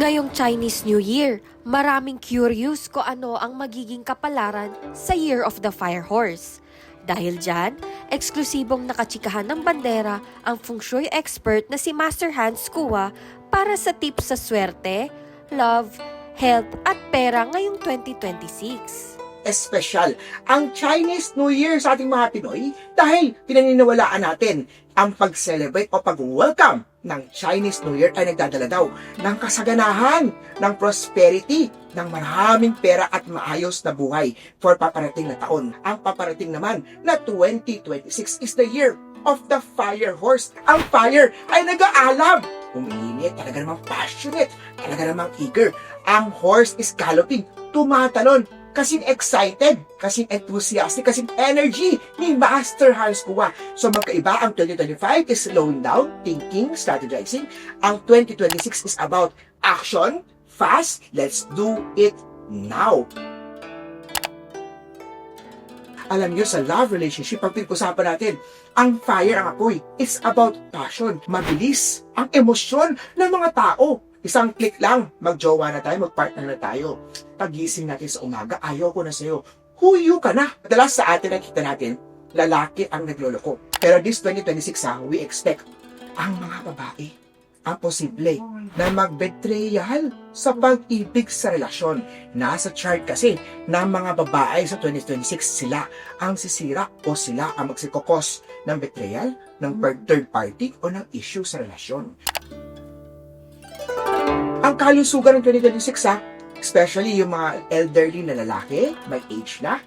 Ngayong Chinese New Year, maraming curious kung ano ang magiging kapalaran sa Year of the Fire Horse. Dahil dyan, eksklusibong nakachikahan ng bandera ang feng shui expert na si Master Hans Kua para sa tips sa swerte, love, health at pera ngayong 2026. Espesyal ang Chinese New Year sa ating mga Pinoy dahil pinaniniwalaan natin ang pag-celebrate o pag-welcome ng Chinese New Year ay nagdadala daw ng kasaganahan, ng prosperity, ng maraming pera at maayos na buhay for paparating na taon. Ang paparating naman na 2026 is the year of the fire horse. Ang fire ay nag-aalab. Umiinit, talaga namang passionate, talaga namang eager. Ang horse is galloping, tumatalon, kasing excited, kasing enthusiastic, kasing energy ni Master Hans Kua. So magkaiba ang 2025 is slowing down, thinking, strategizing. Ang 2026 is about action, fast, let's do it now. Alam niyo, sa love relationship, pag pinag-usapan natin, ang fire, ang apoy, is about passion. Mabilis ang emosyon ng mga tao. Isang click lang, magjowa na tayo, magpartner na tayo. Pagising natin sa umaga, ayaw ko na sa'yo. Huyo ka na. Madalas sa atin nakita natin, lalaki ang nagloloko. Pero this 2026 we expect ang mga babae ang posible na mag-betrayal sa pag-ibig sa relasyon. Nasa chart kasi ng mga babae sa 2026, sila ang sisira o sila ang magsikokos ng betrayal, ng third party o ng issue sa relasyon. Ang kalusugan ng 2026 especially yung mga elderly na lalaki, may age na,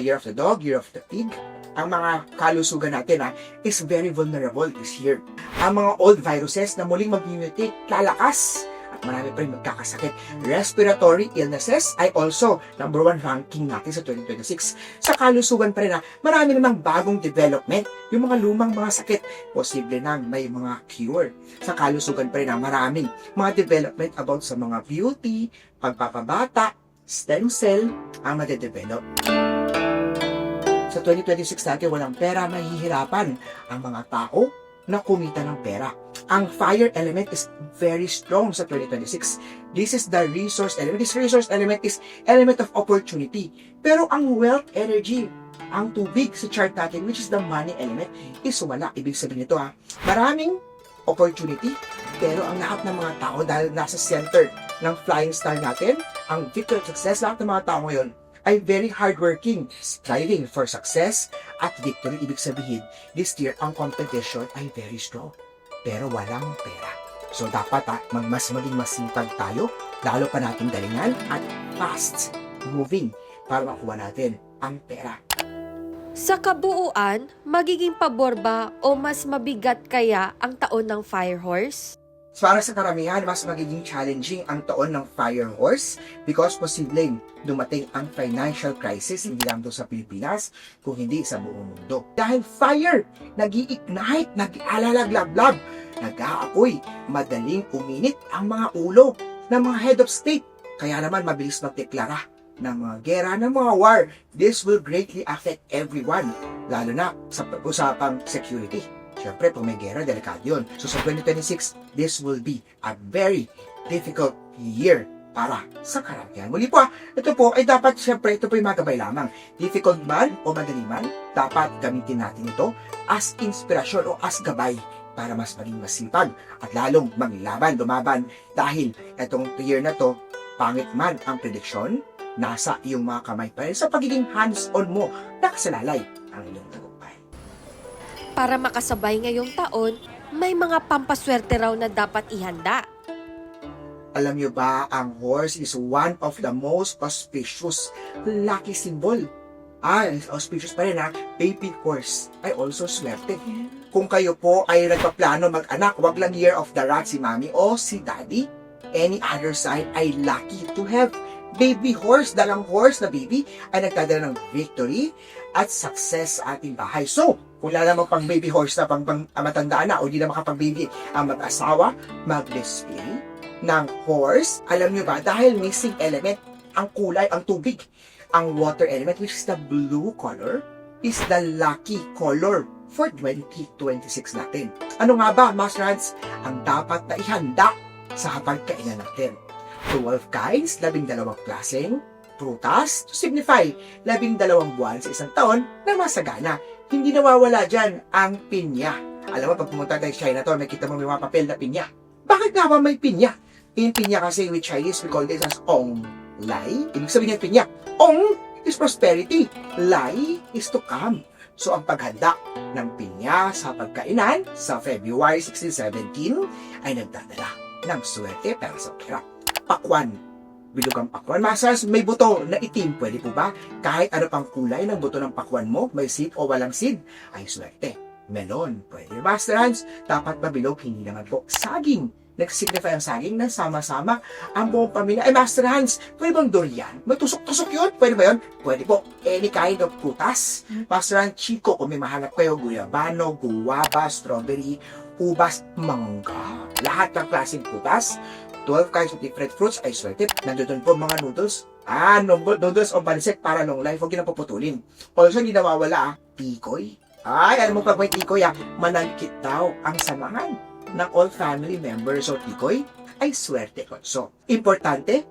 year of the dog, year of the pig, ang mga kalusugan natin is very vulnerable this year. Ang mga old viruses na muling mag-mutate, lalakas, at marami pa rin magkakasakit. Respiratory illnesses ay also number 1 ranking natin sa 2026. Sa kalusugan pa rin marami namang bagong development. Yung mga lumang mga sakit, posible nang may mga cure. Sa kalusugan pa rin maraming mga development about sa mga beauty, pagpapabata, stem cell, ang madedevelop. Sa 2026 natin, walang pera, mahihirapan ang mga tao na kumita ng pera. Ang fire element is very strong sa 2026. This is the resource element. This resource element is element of opportunity. Pero ang wealth energy, ang tubig sa chart natin, which is the money element, is wala. Ibig sabihin nito maraming opportunity, pero ang lahat ng mga tao, dahil nasa center ng flying star natin, ang victory success, lahat ng mga tao ngayon ay very hardworking, striving for success at victory. Ibig sabihin, this year, ang competition ay very strong, pero walang pera. So, dapat mas maging masipag tayo, lalo pa nating galingan at fast moving para makuha natin ang pera. Sa kabuuan, magiging pabor ba o mas mabigat kaya ang taon ng Fire Horse? Para sa karamihan, mas magiging challenging ang taon ng Fire Horse because posibleng dumating ang financial crisis hindi lang doon sa Pilipinas, kung hindi sa buong mundo. Dahil fire, nag-i-ignite, nag-alalaglablab, nag-aapoy, madaling uminit ang mga ulo ng mga head of state. Kaya naman mabilis magdeklara ng mga gera, ng mga war. This will greatly affect everyone, lalo na sa pag-usapang security. Siyempre, kung may gera, delikado yun. So, sa 2026, this will be a very difficult year para sa karamihan. Muli po, ito po ay dapat, siyempre, ito po yung magabay lamang. Difficult man o madali man, dapat gamitin natin ito as inspirasyon o as gabay para mas maging masipag at lalong maglaban, lumaban. Dahil itong year na to, pangit man ang prediksyon, nasa iyong mga kamay pa rin sa pagiging hands-on mo, nakasalalay ang iyong tagumpay. Para makasabay ngayong taon, may mga pampaswerte raw na dapat ihanda. Alam niyo ba, ang horse is one of the most auspicious lucky symbol. Auspicious pa rin baby horse ay also swerte. Kung kayo po ay nagpaplano mag-anak, wag lang year of the rat si mommy o si daddy. Any other sign ay lucky to have baby horse. Dalang horse na baby ay nagdadala ng victory at success sa ating bahay. So, kung wala namang pang baby horse na pang matandaan na o hindi na makapag-baby ang mag-asawa, mag-display ng horse. Alam nyo ba, dahil missing element, ang kulay, ang tubig, ang water element, which is the blue color, is the lucky color for 2026 natin. Ano nga ba, Master Hans, ang dapat na ihanda sa hapagkainan natin? 12 kinds, 12 klaseng prutas to signify 12 buwan sa isang taon na masagana. Hindi nawawala dyan ang pinya. Alam mo, pag pumunta tayo sa China to, may kita mo may mga papel na pinya. Bakit nga ba may pinya? Yung pinya kasi with Chinese, we call this as ong lai. Ibig sabihin ng pinya, ong is prosperity, lai is to come. So, ang paghanda ng pinya sa pagkainan sa February 16-17 ay nagdadala ng swerte para sa pera. Pakwan. Bilog ang pakwan. Masas, may buto na itim. Pwede po ba? Kahit ano pang kulay ng buto ng pakwan mo, may seed o walang seed, ay swerte. Melon. Pwede. Master Hans, dapat mabilog, hindi naman po saging. Nag-signify ang saging na sama-sama ang buong pamilya. Ay, Master Hans, pwede bang durian? May tusok-tusok yun? Pwede ba yun? Pwede po. Any kind of prutas. Master Hans, chiko, kung may mahanap kayo, guyabano, guwaba, strawberry, ubas, mangga. Lahat ng klaseng prutas. 12 kinds of different fruits ay swerte. Nandun po mga noodles. Noodles o pansek para long life. Huwag yun ang puputulin. Also, hindi nawawala, tikoy. Ay, alam mo pag may tikoy, manangkit daw ang samahan ng all family members. So, tikoy ay swerte also. Importante,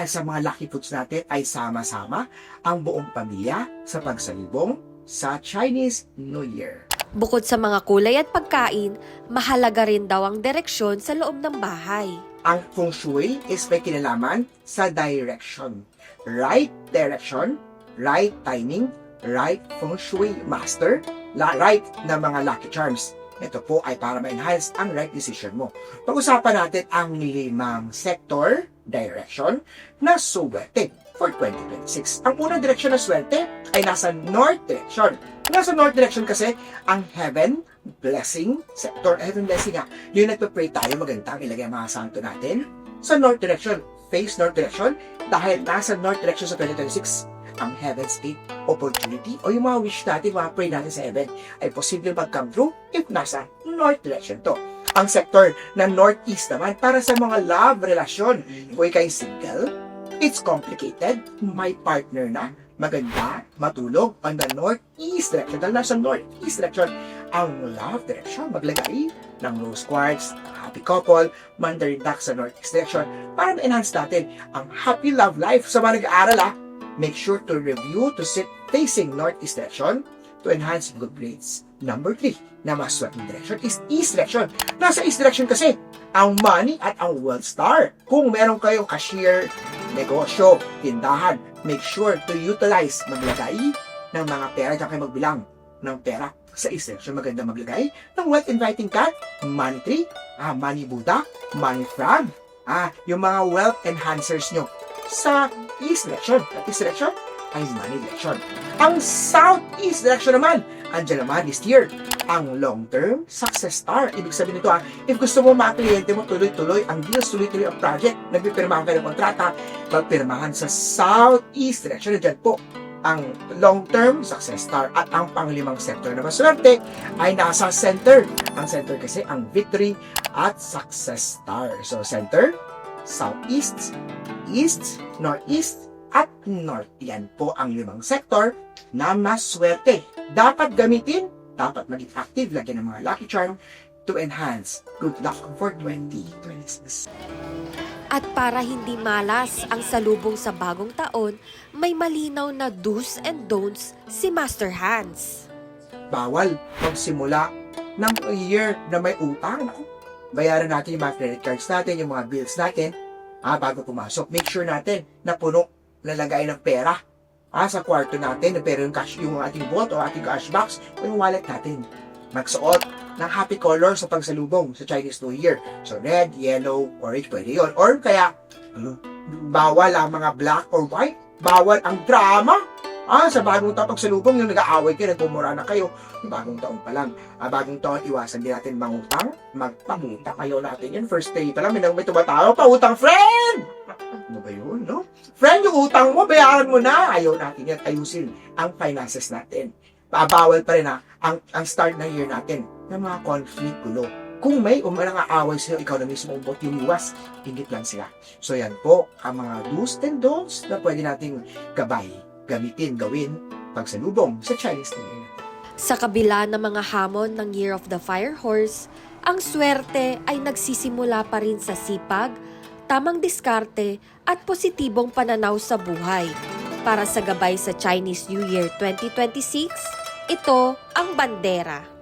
sa mga lucky foods natin ay sama-sama ang buong pamilya sa pagsalubong sa Chinese New Year. Bukod sa mga kulay at pagkain, mahalaga rin daw ang direksyon sa loob ng bahay. Ang feng shui is may kinalaman sa direction. Right direction, right timing, right feng shui master, right na mga lucky charms. Ito po ay para ma-enhance ang right decision mo. Pag-usapan natin ang 5 sector direction na swerte for 2026. Ang unang direksyon na swerte ay nasa north direction. Nasa north direction kasi ang heaven blessing sector. Heaven blessing yung nagpa-pray tayo, maganda ang ilagay ang mga santo natin sa north direction. Face north direction dahil nasa north direction sa 2026 ang heaven's gate opportunity o yung mga wish natin, mga pray natin sa heaven ay posible mag-come true if nasa north direction to. Ang sector na northeast naman para sa mga love relasyon. Kung ikay single, it's complicated, may partner na, maganda, matulog on the northeast direction. Dahil nasa northeast direction ang love direction, maglagay ng rose quartz, happy couple, mandarin duck sa northeast direction para ma-enhance natin ang happy love life. Sa mga nag-aaral make sure to review to sit facing northeast direction to enhance good grades. Number 3 na maswerte direction is east direction. Nasa east direction kasi ang money at ang wealth star. Kung meron kayong cashier, negosyo, tindahan, make sure to utilize maglagay ng mga pera. Diyan kayo magbilang ng pera sa east direction. Maganda maglagay ng wealth inviting card, money tree, money Buddha, money frog, yung mga wealth enhancers nyo sa east direction. At east direction ay money direction. Ang southeast direction naman, andyan naman this year, ang long-term success star. Ibig sabihin nito if gusto mo mga kliyente mo tuloy-tuloy, ang deals tuloy-tuloy ang project, nagpipirmahan kayo ng kontrata, magpirmahan sa southeast direction. Andyan po ang long-term success star. At ang pang-5 sector na maswerte ay nasa center. Ang center kasi ang victory at success star. So center, southeast, east, northeast, at north. Yan po ang 5 sector na maswerte. Dapat gamitin, dapat maging active, lagyan ng mga lucky charm to enhance good luck for 2026. At para hindi malas ang salubong sa bagong taon, may malinaw na do's and don'ts si Master Hans. Bawal magsimula ng year na may utang. Bayaran natin yung mga credit cards natin, yung mga bills natin, bago pumasok. Make sure natin na puno lalagay ng pera sa kwarto natin, pero yung cash, yung ating vault o ating cash box o yung wallet natin. Magsuot ng happy color sa pagsalubong sa Chinese New Year. So red, yellow, orange, pwede yun. Or kaya, bawal ang mga black or white. Bawal ang drama. Sa bagong taon pagsalubong, yung nag-aaway kayo, nagmumura na kayo, bagong taon pa lang. Bagong taon, iwasan din natin mangutang, magpangutang. Ayaw natin yun. First day pa lang, may tumatawa, pautang, friend! Ano ba yun, no? Friend, yung utang mo, bayaran mo na. Ayaw natin yan. Ayusin ang finances natin. Bawal pa rin ang start ng year natin ng mga conflict, gulo. Kung may umalang aaway sa'yo, ikaw na mismo umbot yung iwas, hingit lang sila. So yan po, ang mga do's and don'ts na pwede nating gabay, gamitin, gawin, pagsalubong sa Chinese New Year. Sa kabila ng mga hamon ng Year of the Fire Horse, ang swerte ay nagsisimula pa rin sa sipag, tamang diskarte at positibong pananaw sa buhay. Para sa gabay sa Chinese New Year 2026, ito ang bandera.